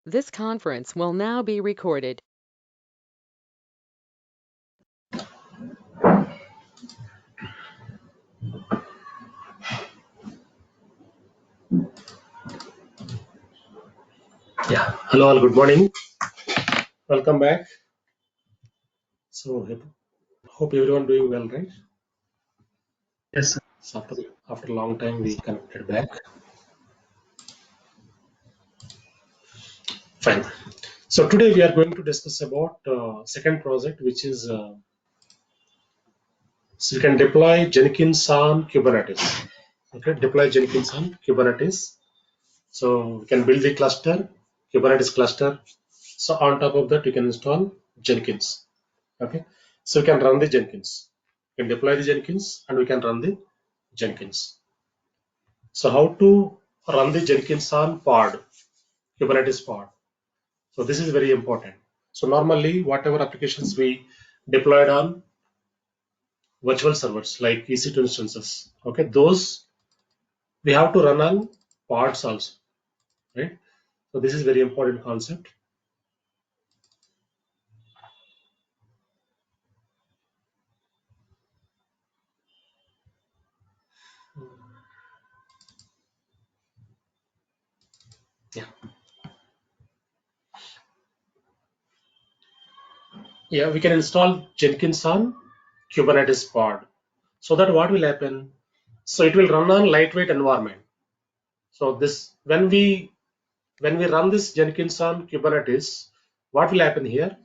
This conference will now be recorded. Yeah, hello all, good morning. Welcome back. So, hope everyone doing well, right? Yes, sir. So after a long time, we connected back. Fine. So today we are going to discuss about second project, which is so you can deploy Jenkins on Kubernetes. Okay, deploy Jenkins on Kubernetes. So we can build the cluster, Kubernetes cluster. So on top of that, you can install Jenkins. Okay, so we can run the Jenkins. We can deploy the Jenkins and we can run the Jenkins. So how to run the Jenkins on pod, Kubernetes pod. So this is very important. So normally whatever applications we deployed on virtual servers like EC2 instances, okay, those we have to run on pods also, right? So this is very important concept. Yeah, yeah, we can install Jenkins on Kubernetes pod. So that what will happen? So it will run on lightweight environment. So this when we run this Jenkins on Kubernetes, what will happen here?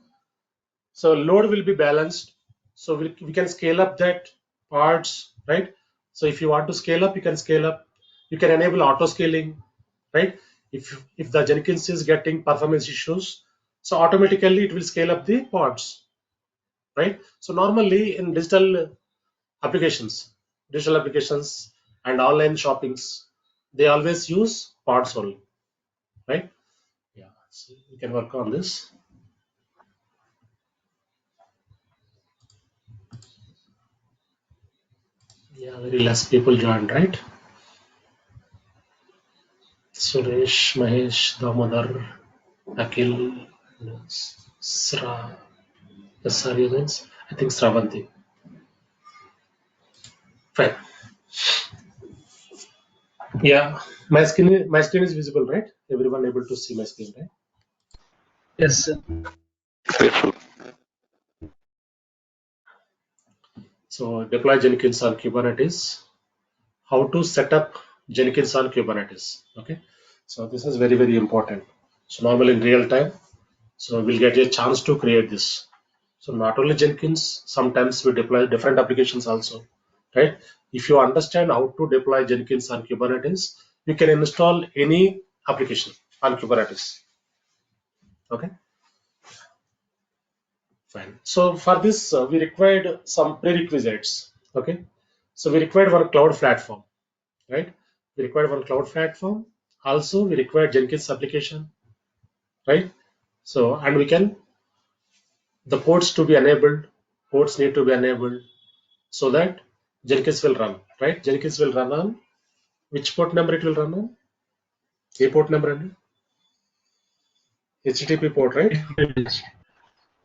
So load will be balanced. So we can scale up that parts, right? So if you want to scale up, you can scale up. You can enable auto scaling, right? If the Jenkins is getting performance issues, so automatically it will scale up the pods, right? So normally in digital applications and online shoppings, they always use pods only, right? Yeah, so we can work on this. Yeah, very less people joined, right? Suresh, Mahesh, Damodar, Akhil, Sra, Saryans, I think Sravanti. Fine. Yeah, my screen is visible, right? Everyone able to see my screen, right? Yes, sir. So deploy Jenkins on Kubernetes. How to set up Jenkins on Kubernetes? Okay. So this is very important. So normally in real time, so we'll get a chance to create this. So not only Jenkins, sometimes we deploy different applications also, right? If you understand how to deploy Jenkins on Kubernetes, you can install any application on Kubernetes. Okay, fine. So for this, we required some prerequisites. Okay, so we required one cloud platform, right? We required one cloud platform. Also, we required Jenkins application, right? So and we can the ports to be enabled. Ports need to be enabled so that Jenkins will run, right? Jenkins will run on which port number it will run on? A port number and HTTP port, right?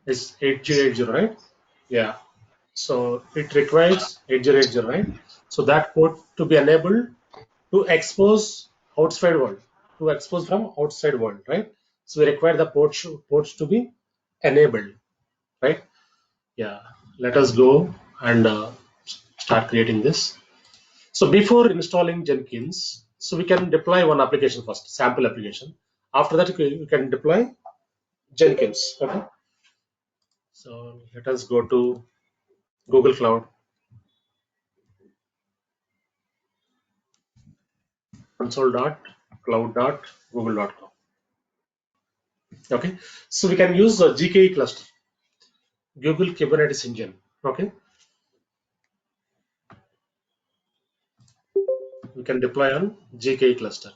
It's 8080, right? Yeah. So it requires 8080, right? So that port to be enabled to expose outside world, to expose from outside world, right? So we require the ports to be enabled, right? Yeah. Let us go and start creating this. So before installing Jenkins, so we can deploy one application first, sample application. After that, we can deploy Jenkins. Okay. So let us go to Google Cloud, console.cloud.google.com. Okay. So we can use the GKE cluster, Google Kubernetes Engine. Okay. We can deploy on GKE cluster.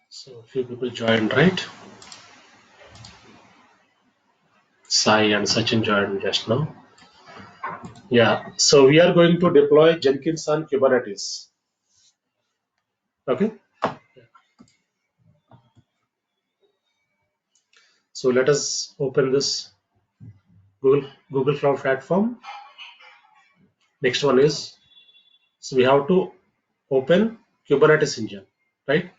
So a few people joined, right? Sai and Sachin joined just now. Yeah, so we are going to deploy Jenkins on Kubernetes. Okay, so let us open this Google Cloud platform. Next one is, so we have to open Kubernetes engine, right?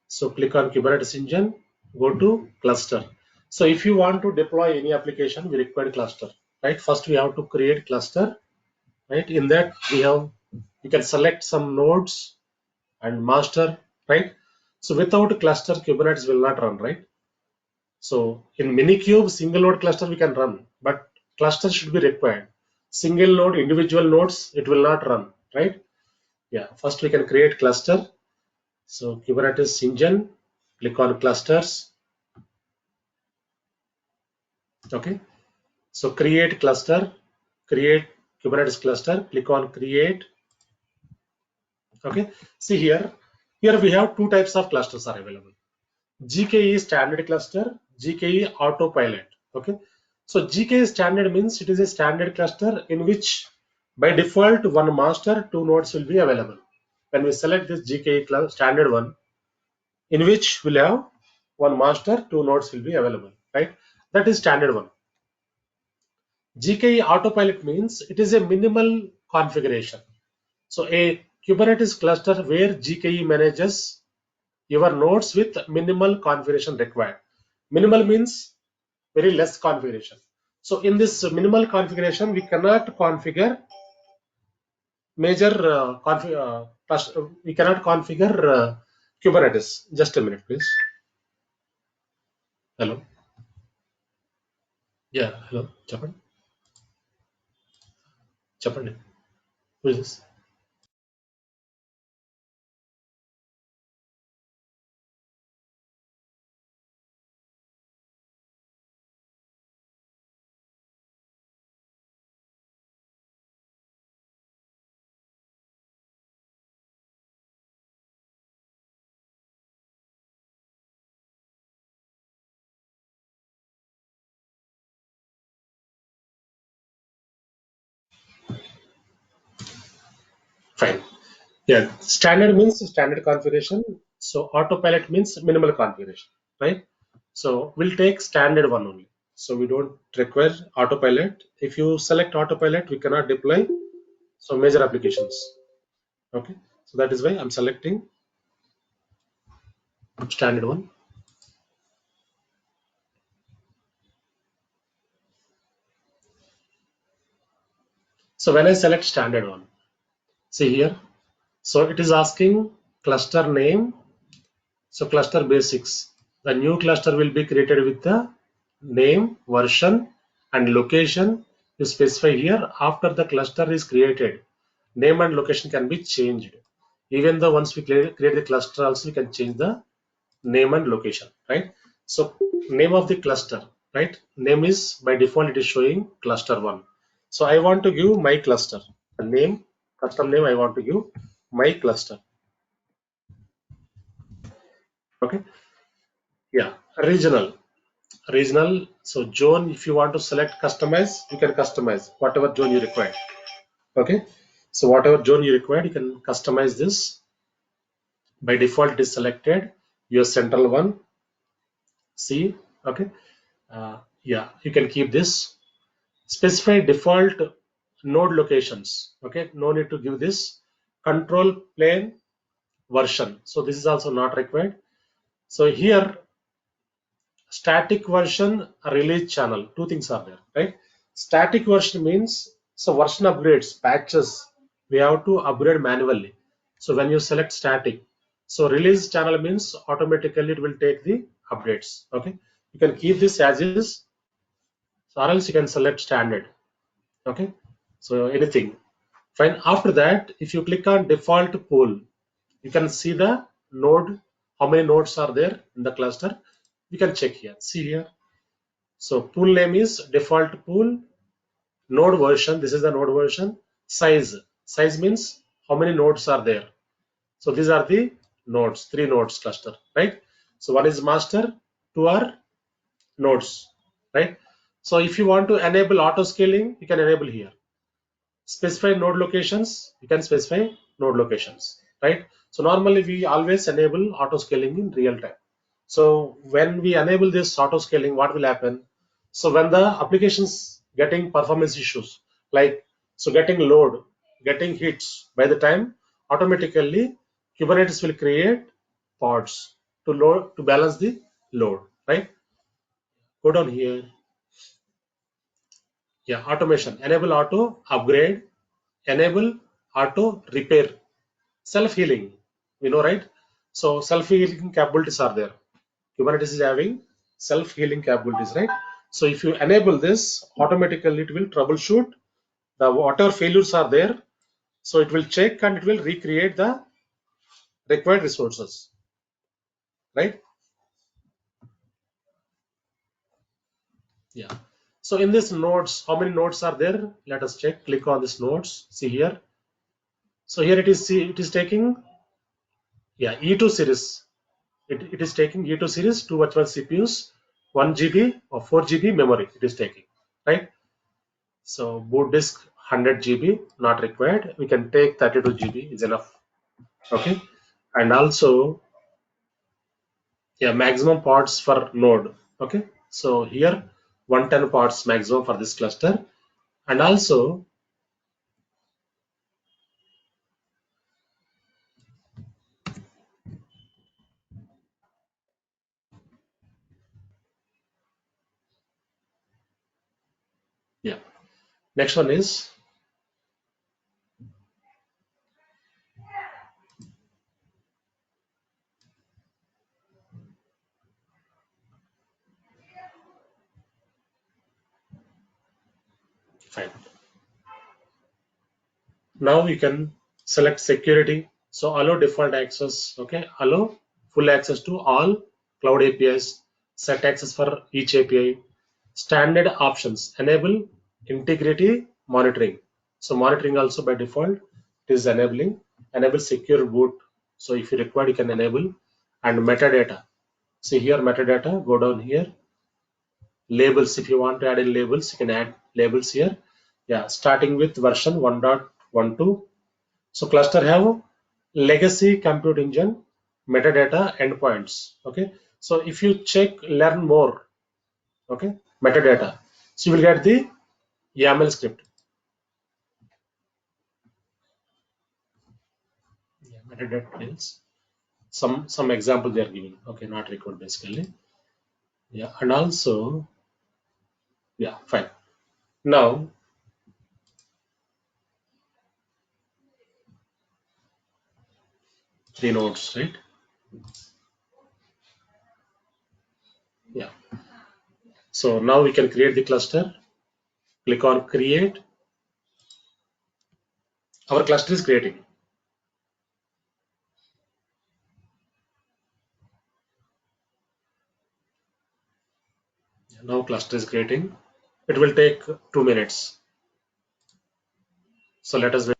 So click on Kubernetes engine, go to cluster. So if you want to deploy any application, we require cluster, right? First we have to create cluster, right? In that you can select some nodes and master, right? So without cluster, Kubernetes will not run, right? So in Minikube, single node cluster we can run, but cluster should be required. Single node, individual nodes, it will not run, right? Yeah, first we can create cluster. So Kubernetes engine, click on clusters. Okay. So create cluster, create Kubernetes cluster, click on create. Okay. See here we have two types of clusters are available. GKE standard cluster, GKE autopilot. Okay. So GKE standard means it is a standard cluster in which by default one master, two nodes will be available. When we select this GKE standard one, in which we'll have one master, two nodes will be available, right? That is standard one. GKE autopilot means it is a minimal configuration. So a Kubernetes cluster where GKE manages your nodes with minimal configuration required. Minimal means very less configuration. So in this minimal configuration, we cannot configure major we cannot configure Kubernetes. Just a minute, please. Hello. Yeah, hello. Chapandi. Who is this? Fine. Yeah, standard means standard configuration. So autopilot means minimal configuration, right? So we'll take standard one only. So we don't require autopilot. If you select autopilot, we cannot deploy so major applications. Okay. So that is why I'm selecting standard one. So when I select standard one, see here. So it is asking cluster name. So cluster basics. The new cluster will be created with the name, version, and location. You specify here after the cluster is created. Name and location can be changed. Even though once we create the cluster, also we can change the name and location, right? So name of the cluster, right? Name is by default it is showing cluster one. So I want to give my cluster a name, custom name. I want to give my cluster. Okay. Yeah. Regional. So zone, if you want to select customize, you can customize whatever zone you require. Okay. So whatever zone you require, you can customize this. By default, it is selected. Your central one. See. Okay. Yeah, you can keep this. Specify default node locations. Okay. No need to give this. Control plane version. So this is also not required. So here static version, release channel, two things are there, right? Static version means so version upgrades, patches, we have to upgrade manually. So when you select static, so release channel means automatically it will take the updates. Okay, you can keep this as is, so or else you can select standard. Okay, so anything fine. After that, if you click on default pool, you can see the node, how many nodes are there in the cluster. You can check here, see here. So pool name is default pool, node version. This is the node version. Size. Size means how many nodes are there. So these are the nodes, three nodes cluster, right? So one is master, two are nodes, right? So if you want to enable auto scaling, you can enable here. specify node locations. You can specify node locations, right? So normally we always enable auto scaling in real time. So when we enable this auto scaling, what will happen? So when the applications getting performance issues, like so getting load, getting hits, by the time automatically Kubernetes will create pods to load to balance the load, right? Go down here. Yeah, automation. Enable auto upgrade, enable auto repair, self-healing. We know, right? So self-healing capabilities are there. Kubernetes is having self-healing capabilities, right? So if you enable this, automatically it will troubleshoot the whatever failures are there. So it will check and it will recreate the required resources, right? Yeah. So in this nodes, how many nodes are there? Let us check. Click on this nodes. See here. So here it is. See, it is taking E2 series. It is taking E2 series, two virtual CPUs, 1 GB or 4 GB memory. It is taking, right? So boot disk 100 GB not required. We can take 32 GB is enough. Okay, and also maximum pods for node. Okay, so here 110 pods maximum for this cluster, and also next one is fine. Now you can select security. So allow default access. Okay, allow full access to all cloud APIs. Set access for each API. Standard options. Enable integrity monitoring. So monitoring also by default is enabling. Enable secure boot. So if you require, you can enable. And metadata. See here metadata. Go down here. Labels. If you want to add in labels, you can add labels here. Yeah, starting with version 1.12. So cluster have legacy compute engine, metadata endpoints. Okay. So if you check learn more, okay, metadata. So you will get the YAML script. Yeah, metadata fields. Some example they are giving. Okay, not record basically. Yeah, and also fine. Now three nodes, right? Yeah. So now we can create the cluster. Click on create. Our cluster is creating. Now cluster is creating. It will take 2 minutes. So let us wait.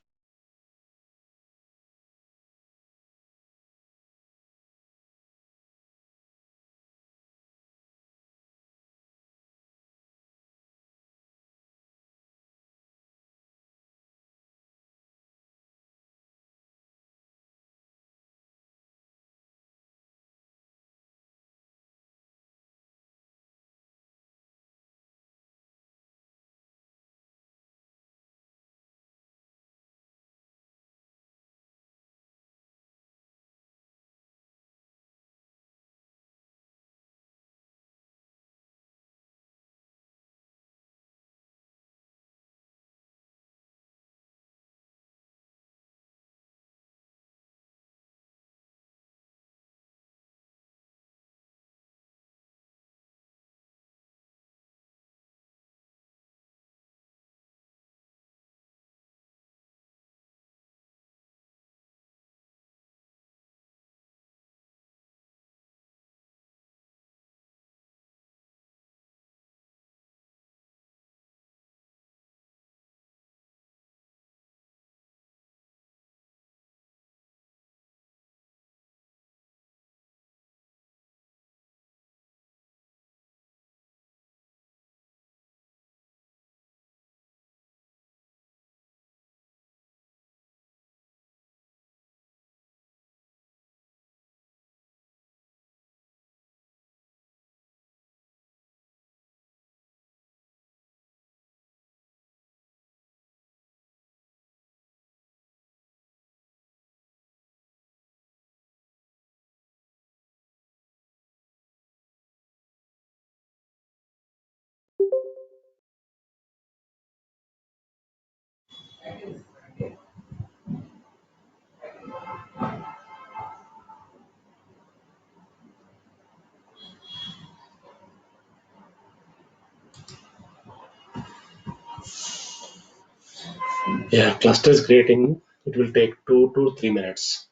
Yeah, cluster is creating. It will take 2 to 3 minutes.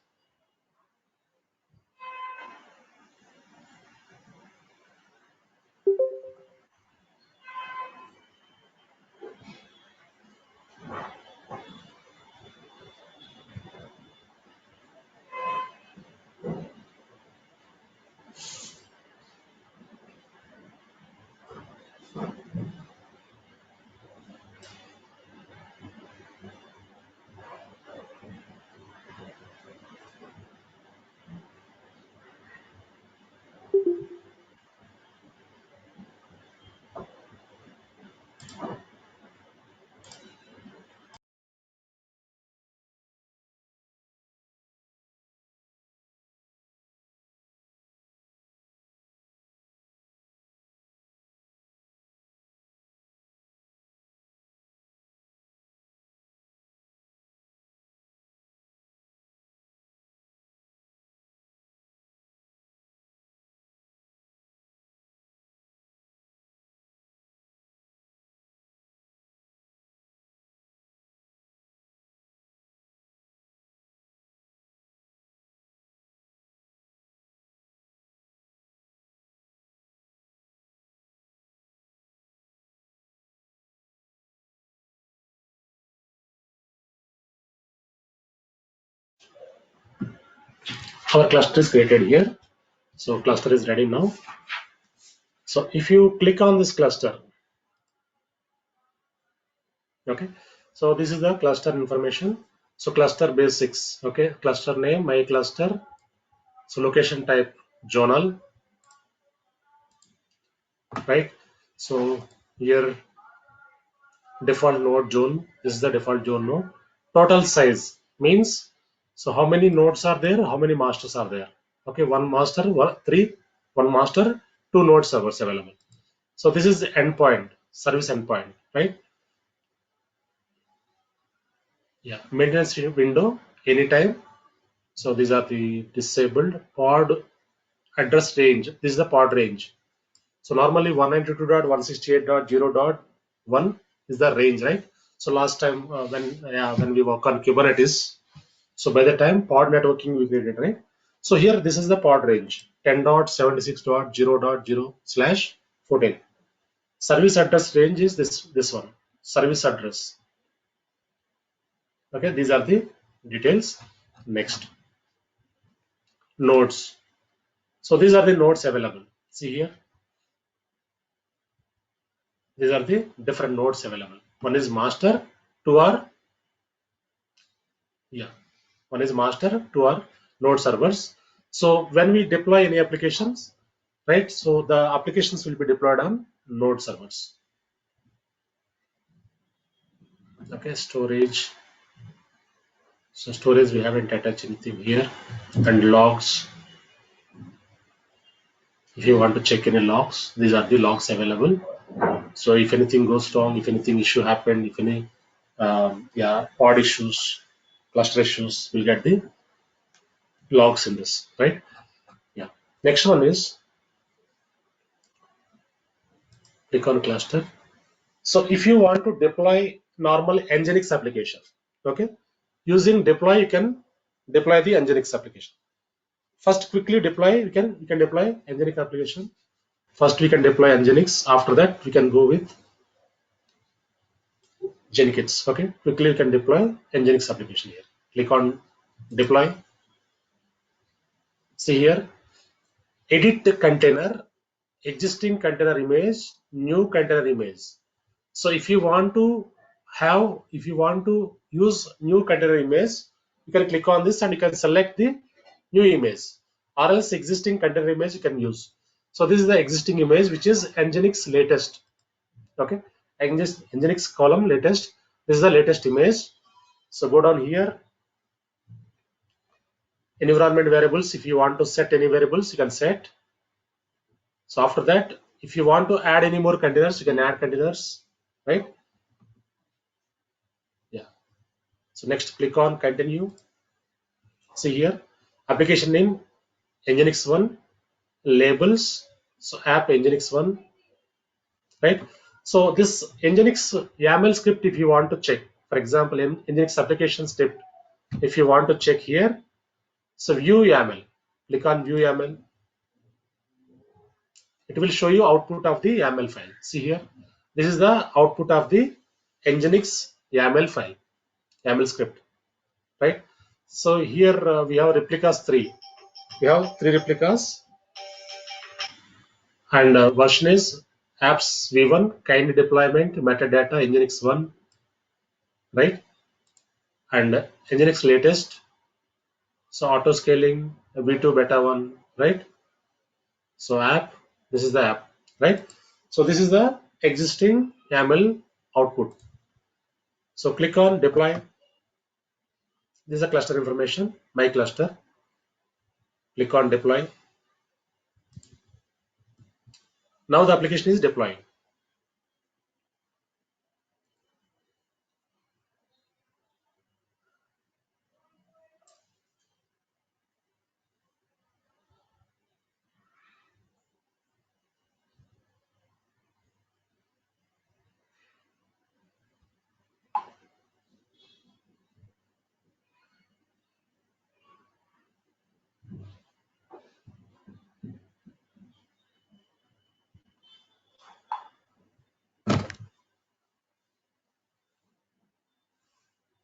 Our cluster is created here. So cluster is ready now. So if you click on this cluster, okay. So this is the cluster information. So cluster basics, okay. Cluster name, my cluster. So location type, zonal, right? So here default node zone. This is the default zone node. Total size means, so how many nodes are there? How many masters are there? Okay, one master, one master, two node servers available. So this is the endpoint, service endpoint, right? Yeah, maintenance window anytime. So these are the disabled pod address range. This is the pod range. So normally 192.168.0.1 is the range, right? So last time when we work on Kubernetes, so by the time pod networking we created, right? So here this is the pod range 10.76.0.0/14. Service address range is this one. Service address. Okay, these are the details. Next, nodes. So these are the nodes available. See here, these are the different nodes available. One is master, two are, yeah, one is master, two are node servers. So when we deploy any applications, right? So the applications will be deployed on node servers. Okay, storage. So storage we haven't attached anything here, and logs. If you want to check any logs, these are the logs available. So if anything goes wrong, if anything issue happened, if any pod issues, cluster issues, we'll get the logs in this, right? Yeah. Next one is click on cluster. So if you want to deploy normal Nginx application, okay, using deploy you can deploy the Nginx application. First, quickly deploy. We can deploy Nginx application. First, we can deploy Nginx. After that, we can go with Jenkins. Okay, quickly you can deploy Nginx application here. Click on deploy. See here, edit the container, existing container image, new container image. So if you want to use new container image, you can click on this and you can select the new image, or else existing container image you can use. So this is the existing image, which is Nginx latest. Okay, Nginx column latest. This is the latest image. So go down here, environment variables. If you want to set any variables, you can set. So after that, if you want to add any more containers, you can add containers, right? Yeah. So next, click on continue. See here, application name Nginx 1, labels, so app Nginx 1, right? So this Nginx YAML script, if you want to check, for example, in Nginx application script, if you want to check here, so view YAML, click on view YAML. It will show you output of the YAML file. See here, this is the output of the Nginx YAML file, YAML script, right? So here we have replicas 3. We have 3 replicas, and version is apps v1, kind deployment, metadata, Nginx 1, right? And Nginx latest, so auto scaling, v2 beta 1, right? So app, this is the app, right? So this is the existing YAML output. So click on deploy. This is the cluster information, my cluster. Click on deploy. Now the application is deploying.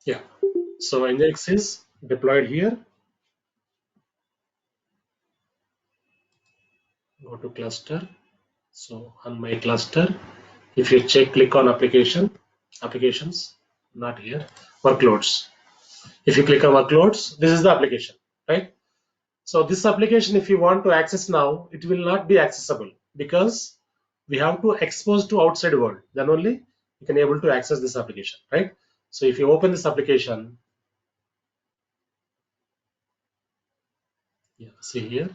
Yeah. So Nginx is deployed here. Go to cluster. So on my cluster, if you check, click on applications, not here, workloads. If you click on workloads, this is the application, right? So this application, if you want to access now, it will not be accessible because we have to expose to outside world. Then only you can able to access this application, right? So if you open this application, yeah, see here,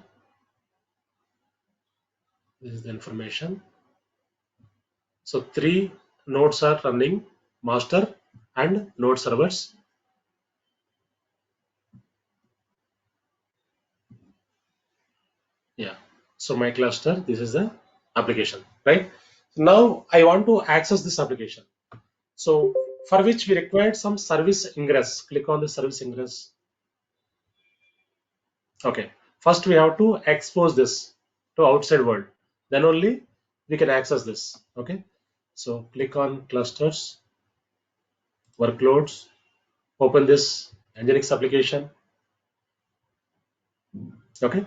this is the information. So 3 nodes are running, master and node servers. Yeah. So my cluster, this is the application, right? Now I want to access this application. So for which we required some service ingress. Click on the service ingress. Okay. First we have to expose this to outside world. Then only we can access this. Okay. So click on clusters, workloads, open this Nginx application. Okay.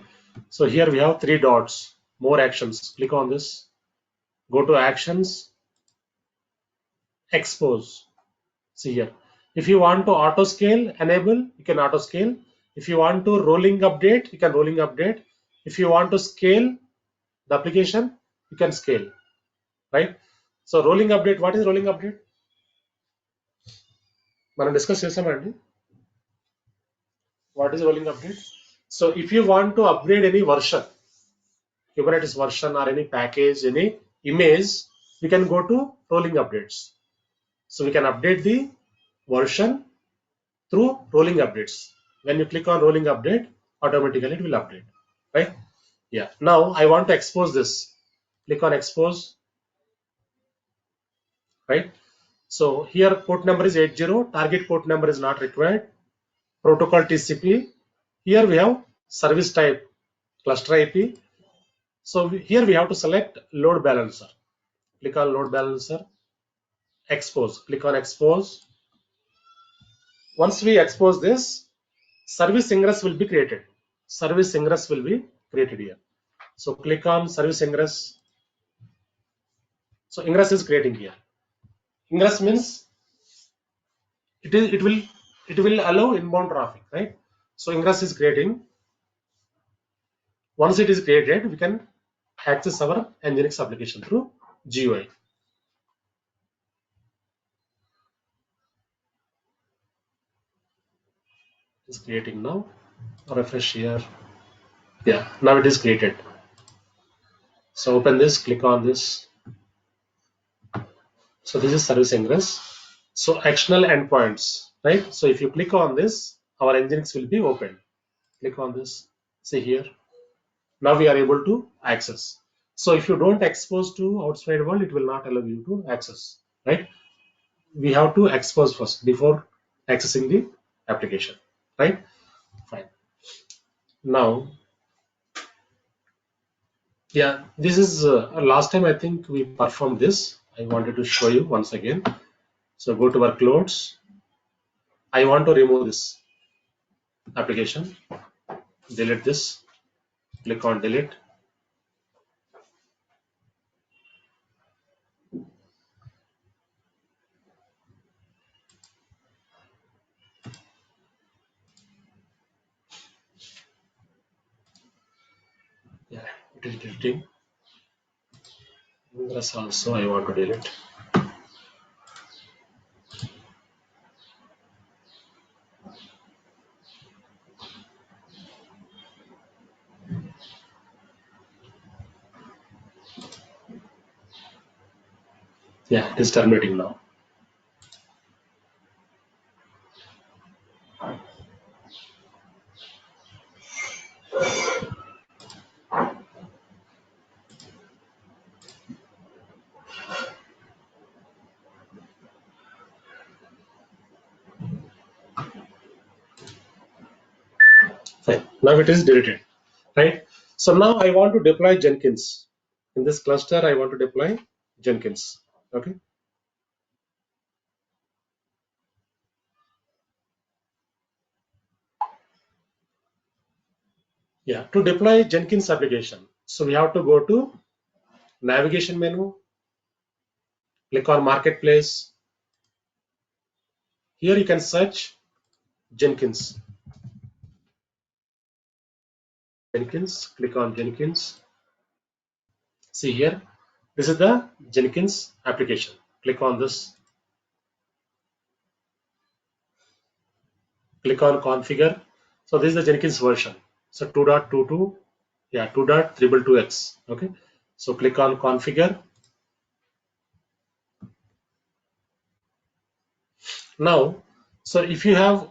So here we have 3 dots, more actions. Click on this. Go to actions, expose. See here. If you want to auto scale, enable, you can auto scale. If you want to rolling update, you can rolling update. If you want to scale the application, you can scale, right? So rolling update, what is rolling update? మనం discuss చేసామండి. What is rolling update? So if you want to upgrade any version, Kubernetes version or any package, any image, we can go to rolling updates. So we can update the version through rolling updates. When you click on rolling update, automatically it will update, right? Yeah. Now I want to expose this. Click on expose, right? So here port number is 80, target port number is not required. Protocol TCP. Here we have service type cluster IP. So here we have to select load balancer. Click on load balancer, expose. Click on expose. Once we expose this, service ingress will be created. Service ingress will be created here. So click on service ingress. So ingress is creating here. Ingress means it will allow inbound traffic, right? So ingress is creating. Once it is created, we can access our Nginx application through GUI. It's creating now. Refresh here. Yeah, now it is created. So open this, click on this. So this is service ingress. So actional endpoints, right? So if you click on this, our Nginx will be opened. Click on this. See here. Now we are able to access. So if you don't expose to outside world, it will not allow you to access, right? We have to expose first before accessing the application, right? Fine. Now, yeah, this is last time I think we performed this. I wanted to show you once again. So go to workloads. I want to remove this application. Delete this. Click on delete. Yeah, it is deleting. This also I want to delete. Yeah, it is terminating now. Fine. Now it is deleted, right? So now I want to deploy Jenkins. In this cluster, I want to deploy Jenkins. Okay. Yeah, to deploy Jenkins application. So we have to go to navigation menu, click on marketplace. Here you can search Jenkins. Jenkins, click on Jenkins. See here, this is the Jenkins application. Click on this, click on configure. So this is the Jenkins version. So 2.22, yeah, 2.222x. Okay. So click on configure. Now, so if you have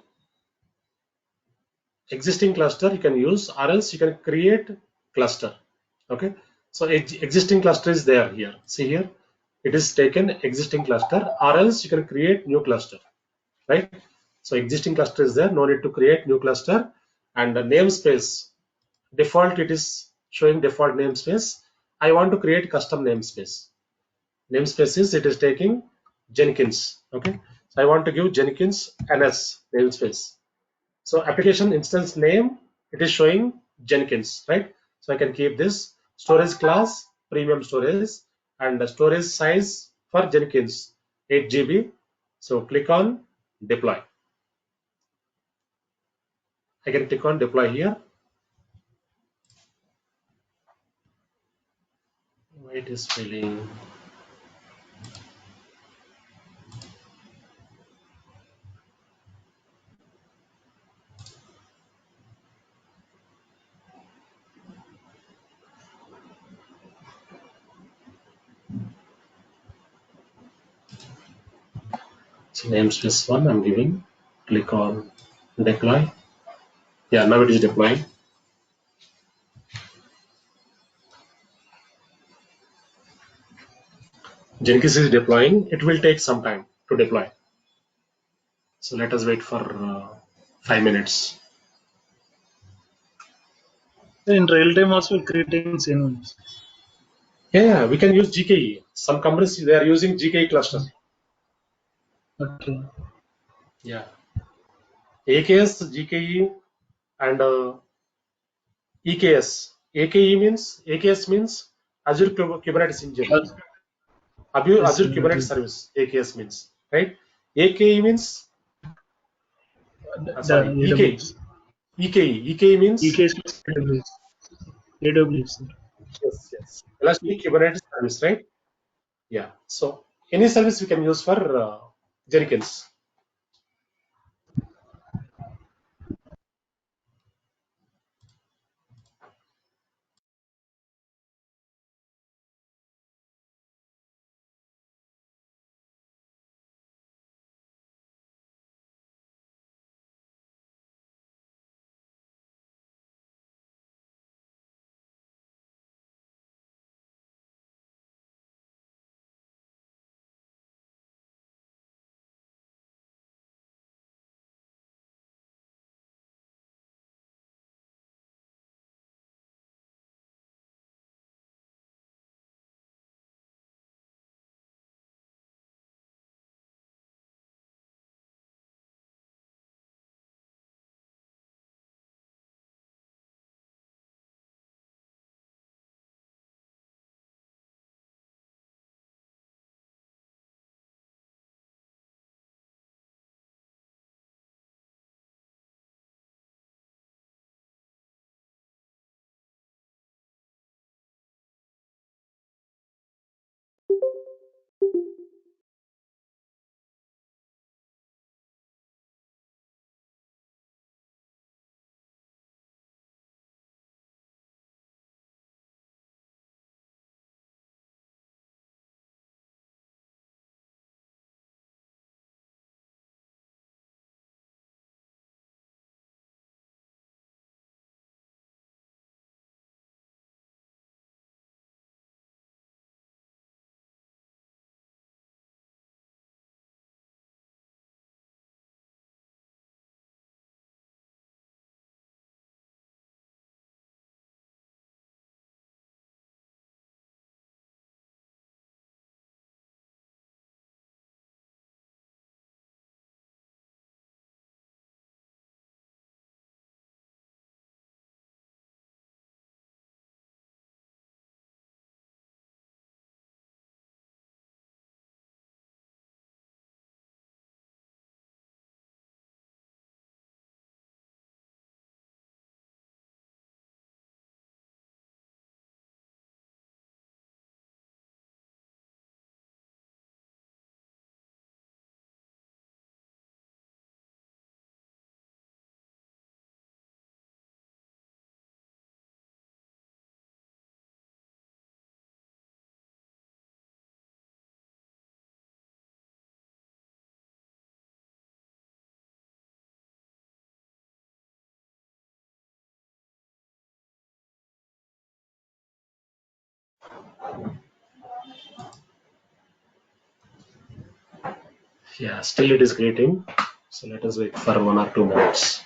existing cluster, you can use, or else you can create cluster. Okay. So existing cluster is there here. See here, it is taken existing cluster, or else you can create new cluster, right? So existing cluster is there, no need to create new cluster. And the namespace, default it is showing default namespace. I want to create custom namespace. Namespace is, it is taking Jenkins. Okay. So I want to give Jenkins NS namespace. So application instance name, it is showing Jenkins, right? So I can keep this storage class, premium storage, and the storage size for Jenkins 8 GB. So click on deploy. I can click on deploy here. Why it is failing? So namespace one I'm giving. Click on deploy. Yeah, now it is deploying. Jenkins is deploying. It will take some time to deploy. So let us wait for 5 minutes. In real time also creating scenes. Yeah, we can use GKE. Some companies they are using GKE cluster. Okay. Yeah, AKS, GKE, and EKS. AKS means Azure Kubernetes Engine. Yes, Azure got Kubernetes it. Service. AKS means, right? AKE means The sorry, EKE. AWS. EKE means EKS means AWS. AWS. yes. Elastic Kubernetes Service, right? Yeah. So any service we can use for Jenkins. Yeah, still it is greeting. So let us wait for 1 or 2 minutes.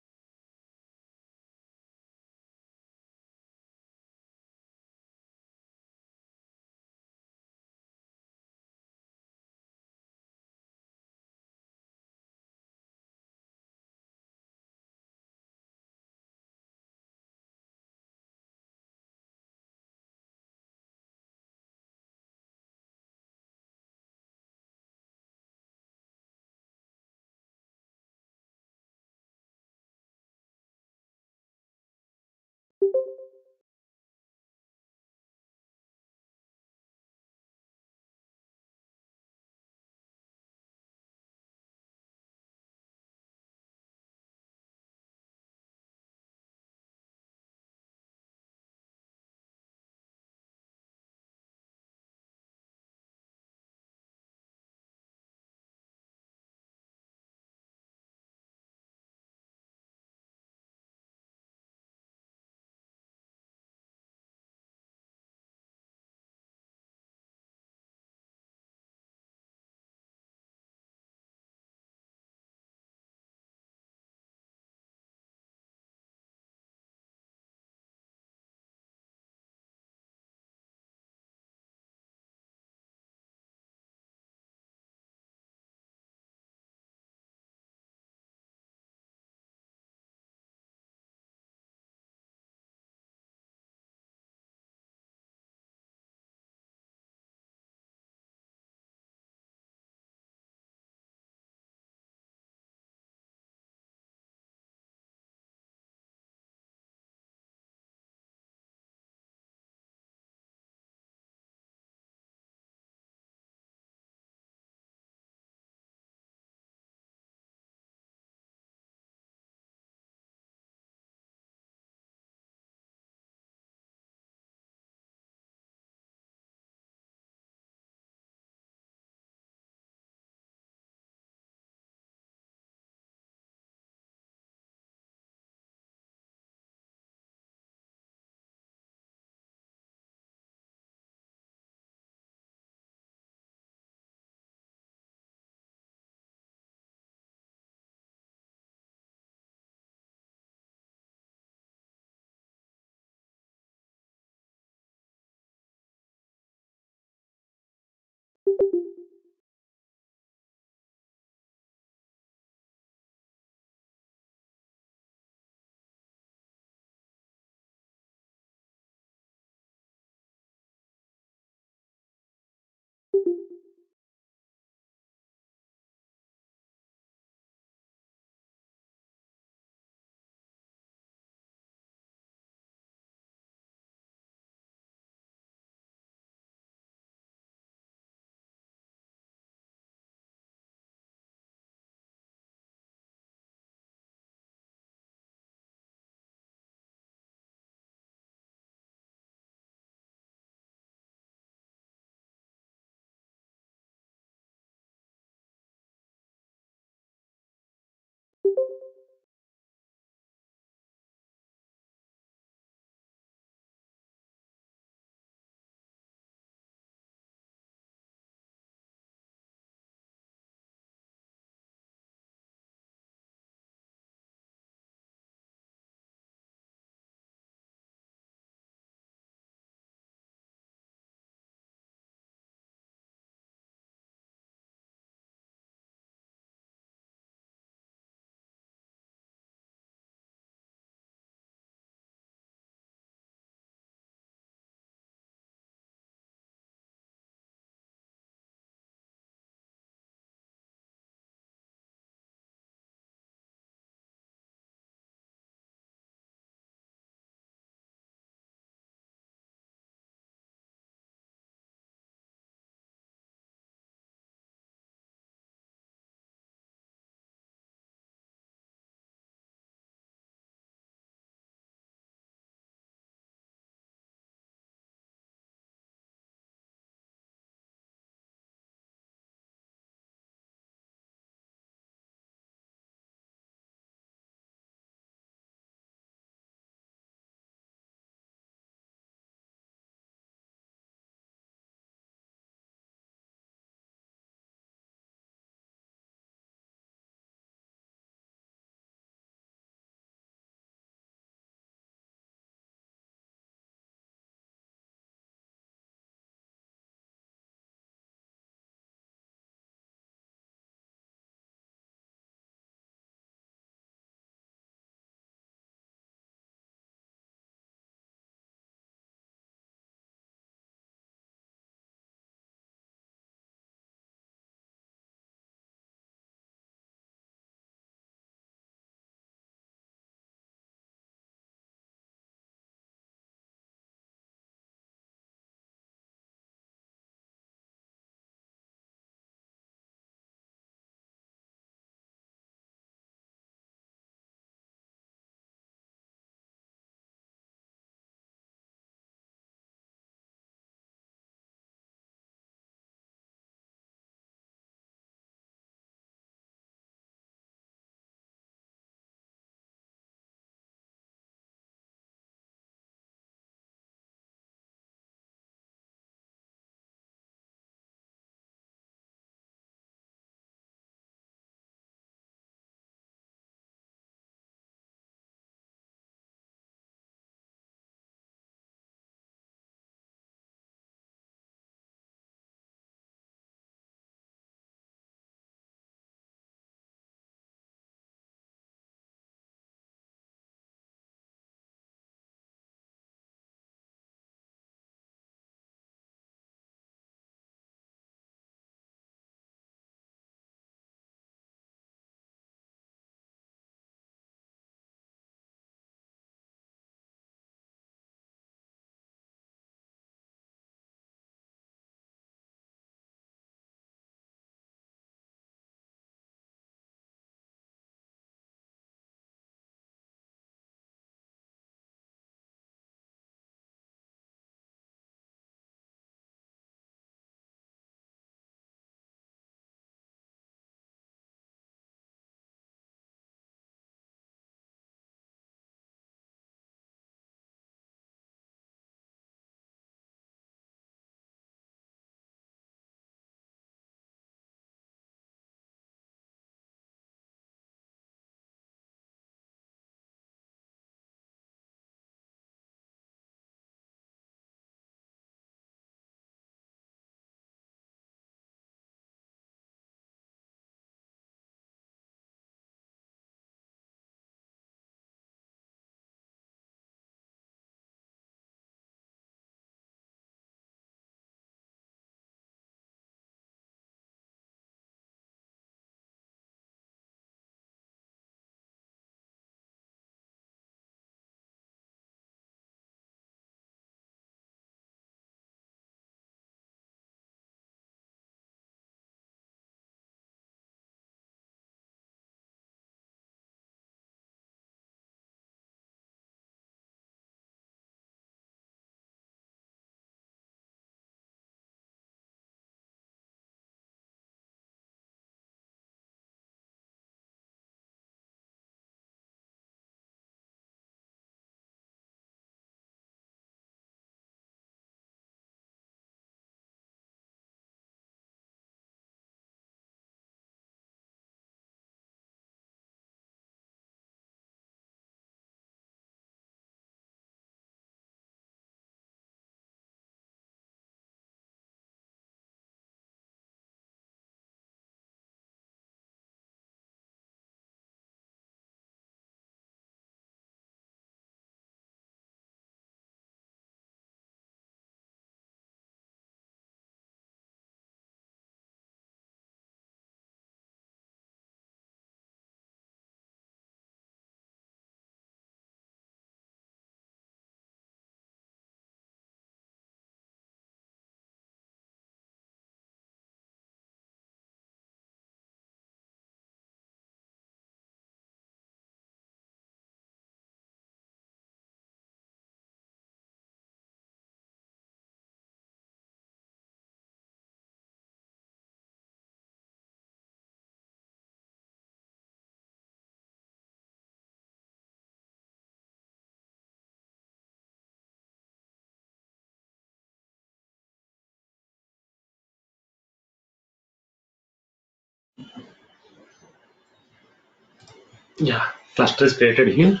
Yeah, cluster is created here.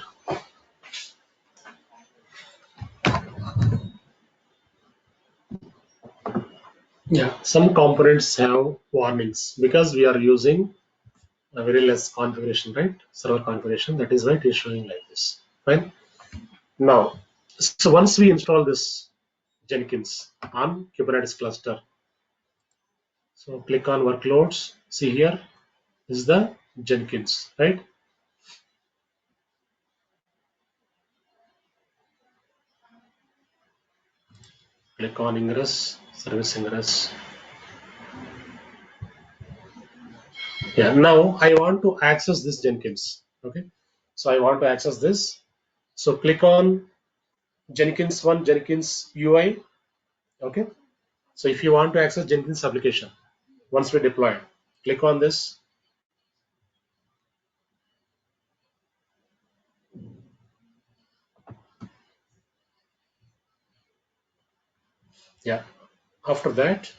Yeah, some components have warnings because we are using a very less configuration, right? Server configuration. That is why it is showing like this. Fine. Now, so once we install this Jenkins on Kubernetes cluster, so click on workloads. See here is the Jenkins, right? Click on ingress, service ingress. Yeah, now I want to access this Jenkins. Okay, so I want to access this. So click on Jenkins 1, Jenkins UI. Okay, so if you want to access Jenkins application, once we deploy, click on this. Yeah, after that,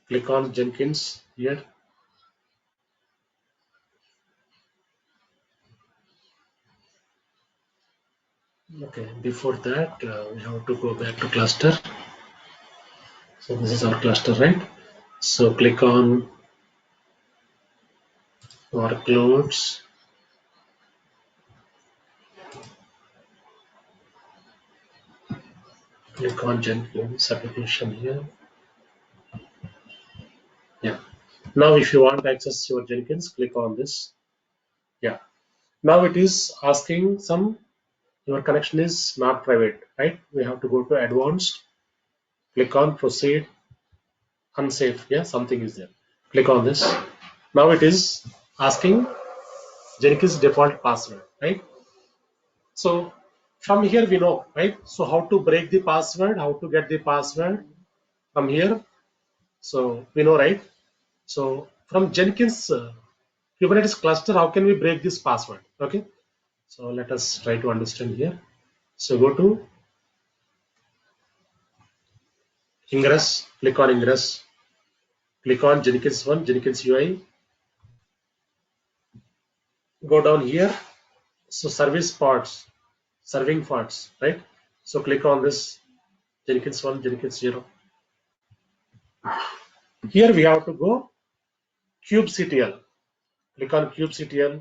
click on Jenkins here. Okay, before that, we have to go back to cluster. So this is our cluster, right? So click on workloads. Click on Jenkins application here. Yeah. Now, if you want to access your Jenkins, click on this. Yeah. Now it is asking some, your connection is not private, right? We have to go to advanced, click on proceed, unsafe. Yeah, something is there. Click on this. Now it is asking Jenkins default password, right? So from here we know, right? So how to break the password, how to get the password from here. So we know, right? So from Jenkins Kubernetes cluster, how can we break this password? Okay. So let us try to understand here. So go to ingress, click on ingress, click on Jenkins 1, Jenkins UI, go down here. So service parts, serving parts, right? So click on this Jenkins 1, Jenkins 0. Here we have to go kubectl. Click on kubectl,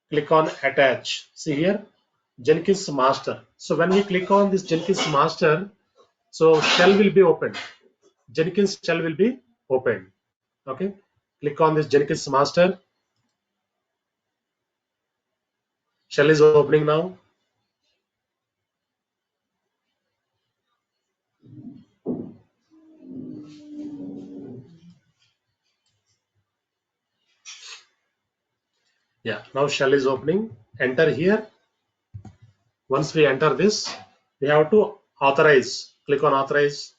click on attach. See here, Jenkins master. So when we click on this Jenkins master, so shell will be opened. Jenkins shell will be opened. Okay, click on this Jenkins master. Shell is opening now. Yeah, now shell is opening. Enter here. Once we enter this, we have to authorize. Click on authorize.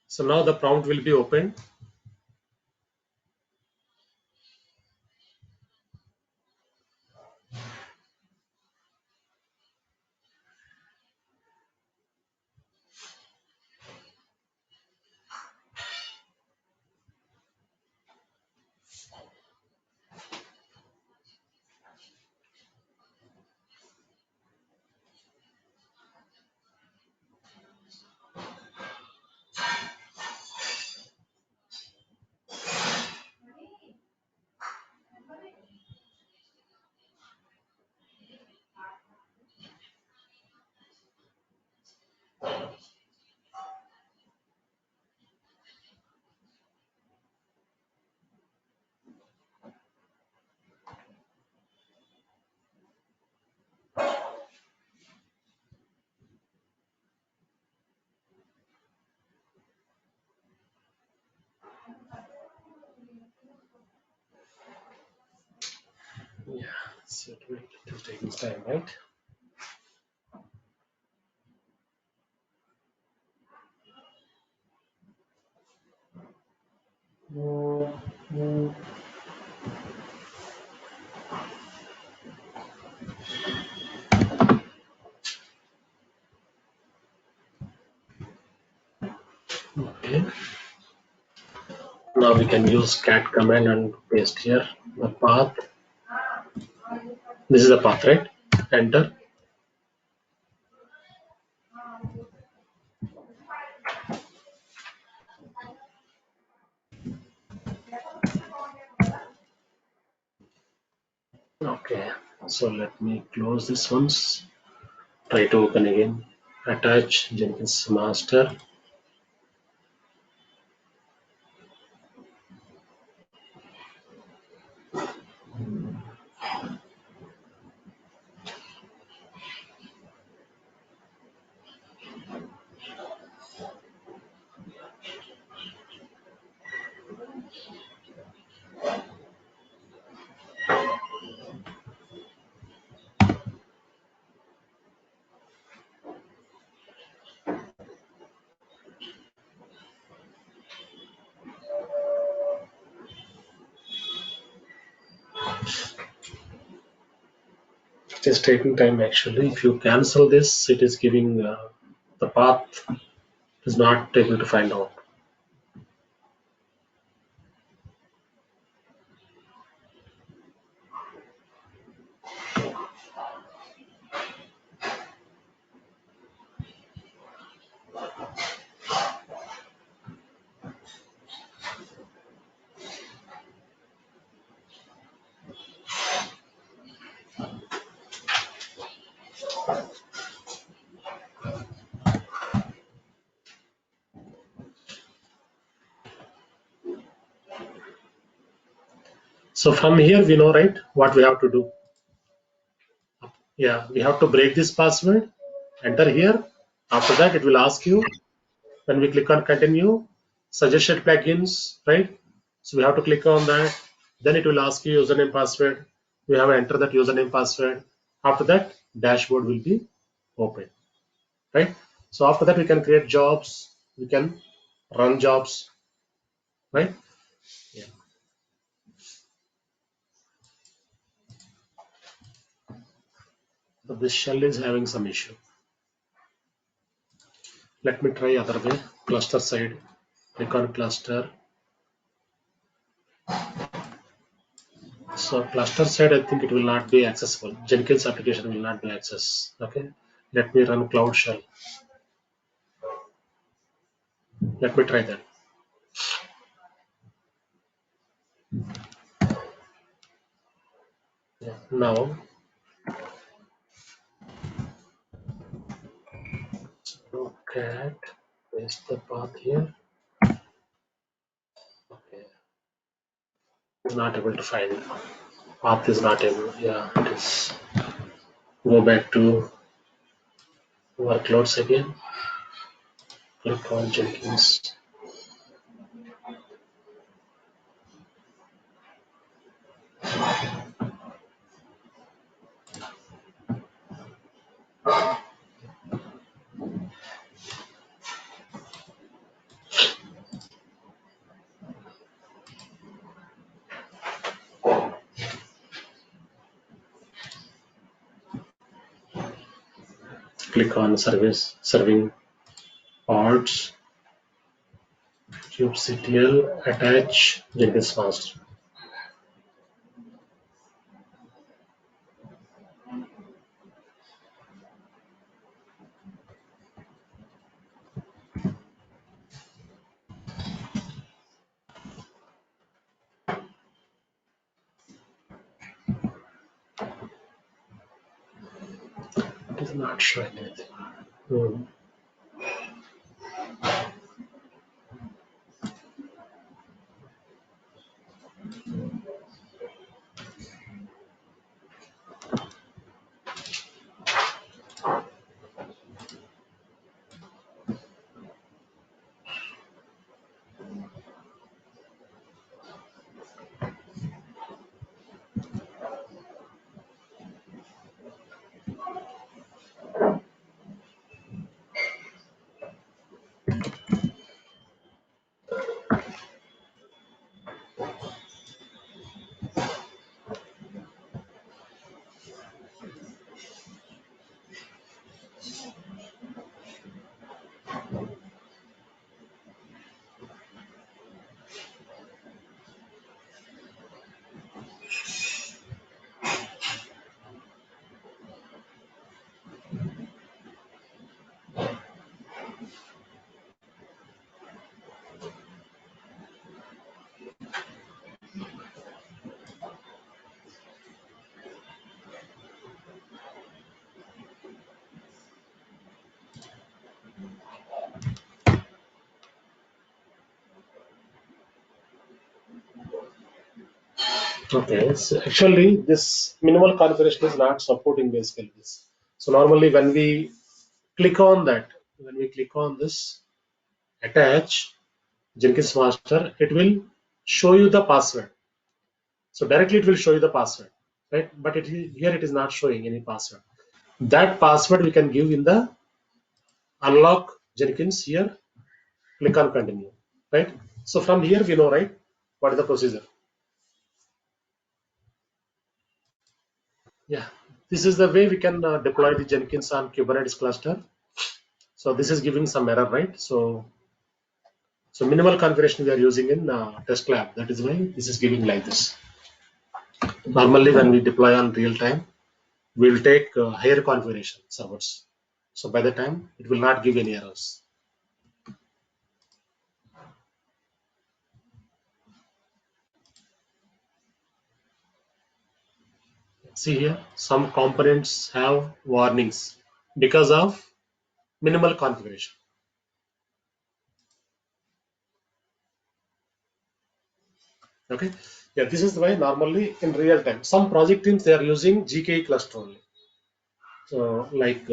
So now the prompt will be opened. Yeah, so it will take this time, right? Okay. Now we can use cat command and paste here the path. This is the path, right? Enter. Okay. So let me close this once. Try to open again. Attach Jenkins master. It is taking time actually. If you cancel this, it is giving the path is not able to find out. So from here we know, right, what we have to do. Yeah, we have to break this password, enter here. After that it will ask you, when we click on continue, suggested plugins, right? So we have to click on that. Then it will ask you username password. We have to enter that username password. After that, dashboard will be open, right? So after that we can create jobs, we can run jobs, right? Yeah. So this shell is having some issue. Let me try other way. Cluster side. Click on cluster. So cluster side, I think it will not be accessible. Jenkins application will not be accessed. Okay. Let me run Cloud Shell. Let me try that. Yeah. Now, TOMCAT, paste the path here. Okay. It's not able to find. Path is not able. Yeah, it is. Go back to workloads again. Click on Jenkins. Click on service, serving pods, kubectl, attach Jenkins master. It is not showing anything. Hmm. Okay, so actually this minimal configuration is not supporting basically this. So normally when we click on that, when we click on this attach Jenkins master, it will show you the password. So directly it will show you the password, right? But here it is not showing any password. That password we can give in the unlock Jenkins here. Click on continue, right? So from here we know, right, what is the procedure. Yeah, this is the way we can deploy the Jenkins on Kubernetes cluster. So this is giving some error, right? So minimal configuration we are using in test lab. That is why this is giving like this. Normally when we deploy on real time, we'll take higher configuration servers. So by the time it will not give any errors. See here, some components have warnings because of minimal configuration. Okay, yeah, this is why normally in real time, some project teams they are using GKE cluster only. So like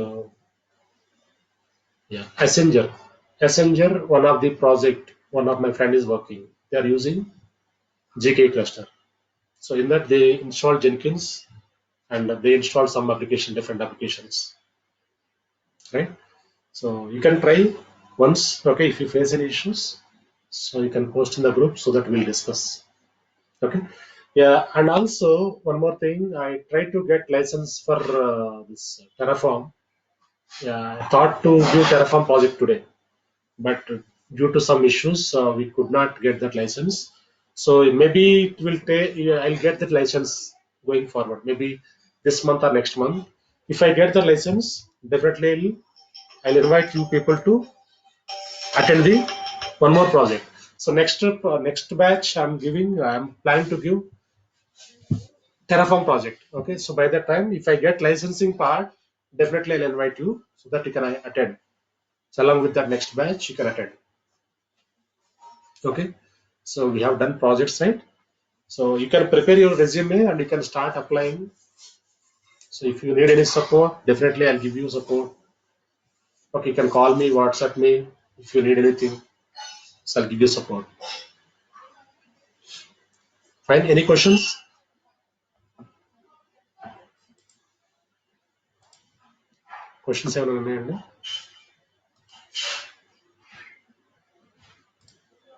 yeah, Assenger, one of the project, one of my friend is working. They are using GKE cluster. So in that they install Jenkins and they install some application, different applications, right? So you can try once, okay, if you face any issues, so you can post in the group so that we'll discuss. Okay. Yeah, and also one more thing, I tried to get license for this Terraform. Yeah, I thought to do Terraform project today, but due to some issues, we could not get that license. So maybe it will take. Yeah, I'll get that license going forward. Maybe this month or next month. If I get the license, definitely I'll invite you people to attend the one more project. So next batch I'm planning to give Terraform project. Okay, so by that time, if I get licensing part, definitely I'll invite you so that you can attend. So along with that next batch, you can attend. Okay, so we have done projects, right? So you can prepare your resume and you can start applying. So if you need any support, definitely I'll give you support. Okay, you can call me, WhatsApp me if you need anything. So I'll give you support. Fine. Any questions? Questions ఏమైనా ఉన్నాయండి?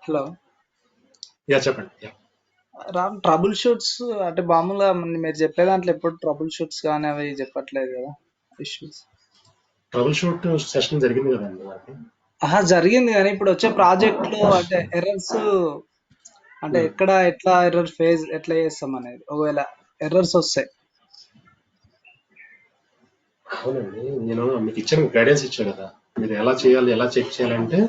Hello yeah చెప్పండి. Yeah Ram trouble shoots అంటే మామూలుగా మీరు చెప్పే దాంట్లో ఎప్పుడు trouble shoots కానీ అవి చెప్పట్లేదు కదా ఇష్యూస్. ట్రబుల్ షూట్ సెషన్ జరిగింది కదండి మనకి. జరిగింది కానీ ఇప్పుడు వచ్చే ప్రాజెక్ట్ లో అంటే ఎర్రర్స్ అంటే ఎక్కడ ఎట్లా ఎర్రర్ ఫేజ్ ఎట్లా చేస్తాం అనేది ఒకవేళ ఎర్రర్స్ వస్తాయి. అవునండి, నేను మీకు ఇచ్చిన గైడెన్స్ ఇచ్చా కదా, మీరు ఎలా చేయాలి, ఎలా చెక్ చేయాలంటే.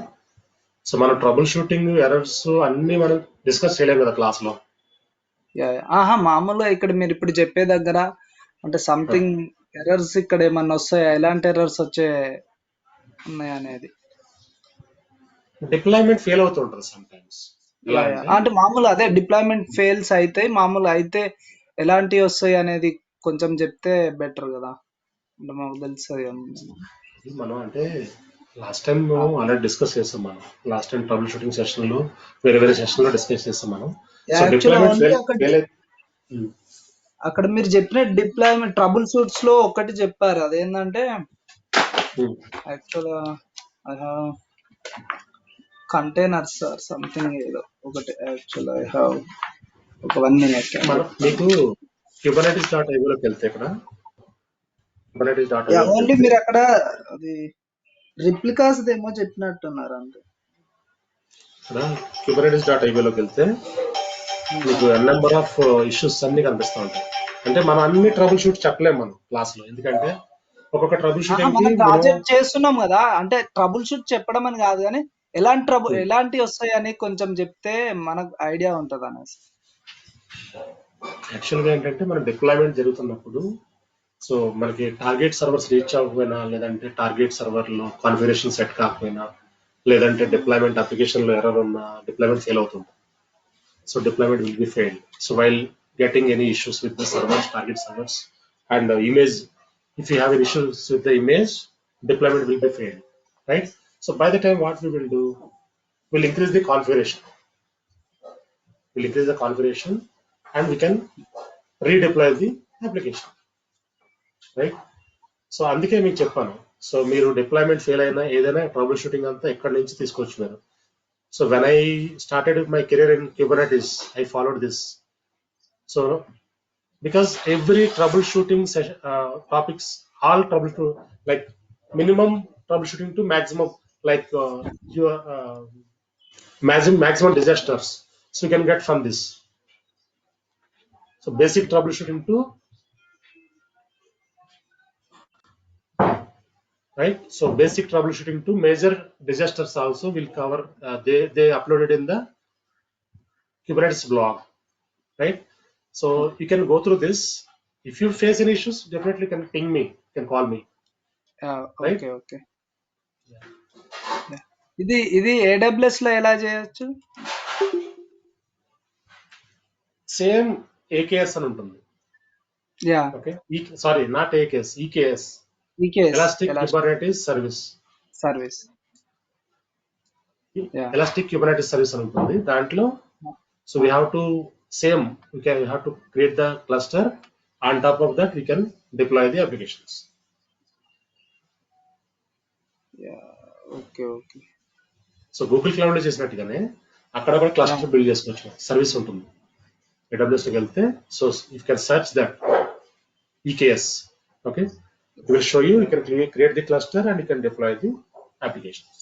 సో మన ట్రబుల్ షూటింగ్ ఎర్రర్స్ అన్ని మనం డిస్కస్ చేయలేము కదా క్లాస్ లో. మామూలుగా ఇక్కడ మీరు ఇప్పుడు చెప్పే దగ్గర అంటే సంథింగ్ ఎర్రర్స్ ఇక్కడ ఏమన్నా వస్తాయా, ఎలాంటి ఎర్రర్స్ వచ్చే ఉన్నాయి అనేది. డిప్లాయ్మెంట్ ఫెయిల్ అవుతుంటది సమ్ టైమ్స్. అంటే మామూలు అదే డిప్లాయ్మెంట్ ఫెయిల్స్ అయితే మామూలు అయితే ఎలాంటివి వస్తాయి అనేది కొంచెం చెప్తే బెటర్ కదా, అంటే మాకు తెలుస్తుంది. మనం అంటే లాస్ట్ టైం ఆల్రెడీ డిస్కస్ చేస్తాం మనం. Last time trouble shooting session లో వేరే వేరే సెషన్ లో డిస్కస్ చేస్తాం మనం. సో డిప్లాయ్మెంట్ ఫెయిల్ అక్కడ మీరు చెప్పిన డిప్లాయ్మెంట్ ట్రబుల్ షూట్స్ లో ఒకటి చెప్పారు, అదేంటంటే యాక్చువల్గా కంటైనర్స్ ఆర్ సంథింగ్ ఏదో ఒకటి. యాక్చువల్ ఐ హావ్ ఒక 1 minute. మీకు kubernetes.io లోకి వెళ్తే ఇక్కడ kubernetes.io ఓన్లీ మీరు అక్కడ అది రిప్లికాస్ ఏమో చెప్పినట్టున్నారు అంతే. ఇక్కడ kubernetes.io లోకి వెళ్తే మీకు నెంబర్ ఆఫ్ ఇష్యూస్ అన్ని కనిపిస్తూ ఉంటాయి. అంటే మనం అన్ని ట్రబుల్ షూట్ చెప్పలేము మనం క్లాస్ లో, ఎందుకంటే ఒక్కొక్క ట్రబుల్ షూటింగ్ మనం ప్రాజెక్ట్ చేస్తున్నాం కదా, అంటే ట్రబుల్ షూట్ చెప్పడం అని కాదు కానీ ఎలాంటి వస్తాయి అని కొంచెం చెప్తే మనకు ఐడియా ఉంటది అనేసి. యాక్చువల్గా ఏంటంటే మన డిప్లాయ్మెంట్ జరుగుతున్నప్పుడు, సో మనకి టార్గెట్ సర్వర్స్ రీచ్ అవ్వకపోయినా, లేదంటే టార్గెట్ సర్వర్ లో కాన్ఫిగరేషన్ సెట్ కాకపోయినా, లేదంటే డిప్లాయ్మెంట్ అప్లికేషన్ లో ఎర్రర్ ఉన్నా డిప్లాయ్మెంట్ ఫెయిల్ అవుతుంది. So deployment will be failed. So while getting any issues with the servers, target servers, and image. If you have any issues with the image, deployment will be failed, right? So by the time, what we will do, we'll increase the configuration. We'll increase the configuration, and we can redeploy the application, right? So అందుకే మీకు చెప్పాను. So మీరు deployment fail అయినా ఏదైనా trouble shooting అంతా ఎక్కడి నుంచి తీసుకోవచ్చు మీరు. So when I started my career in Kubernetes, I followed this. So because every troubleshooting session, topics, all troubleshoot, like minimum troubleshooting to maximum, like your maximum disasters, so you can get from this. So basic troubleshooting to, right? So basic troubleshooting to major disasters also will cover. They uploaded in the Kubernetes blog, right? So you can go through this. If you face any issues, definitely can ping me, can call me, right? Okay okay. ఇది AWS లో ఎలా చేయొచ్చు? Same AKS అని ఉంటుంది. Yeah okay, sorry, not AKS, EKS, elastic Kubernetes service. Elastic Kubernetes service అని ఉంటుంది దాంట్లో. So we have to same, we have to create the cluster. On top of that, we can deploy the applications. Okay okay. So Google cloud లో చేసినట్టుగానే అక్కడ కూడా cluster build చేసుకోవచ్చు, service ఉంటుంది. AWS లోకి వెళ్తే, so you can search that EKS. Okay, it will show you can create the cluster and you can deploy the applications.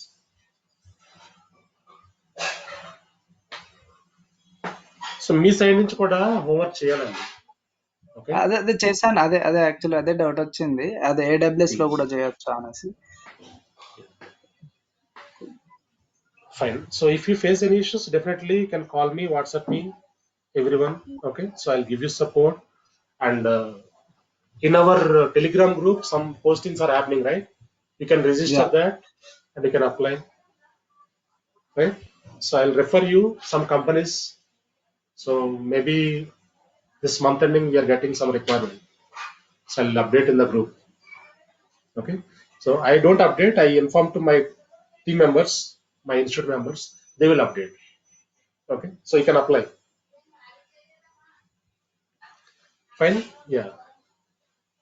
So me side నుంచి కూడా homework చేయాలండి. ఓకే, అదే చేశాను. అదే యాక్చువల్లీ అదే డౌట్ వచ్చింది. అదే AWS లో కూడా చేయొచ్చు అనేసి. fine. So if you face any issues, definitely you can call me, WhatsApp me, everyone. Okay, so I'll give you support. And in our Telegram group, some postings are happening, right? You can register that and you can apply, right? So I'll refer you some companies. So maybe this month ending we are getting some requirement, so I'll update in the group. Okay, so I don't update, I inform to my team members, my institute members, they will update. Okay, so you can apply. Fine, yeah.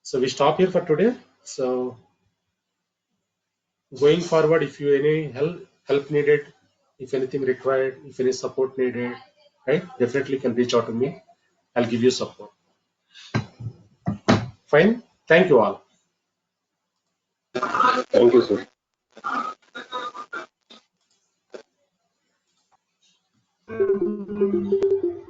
So we stop here for today. So going forward, if you any help needed, if anything required, if any support needed, right, definitely can reach out to me. I'll give you support. Fine, thank you all. Thank you, sir.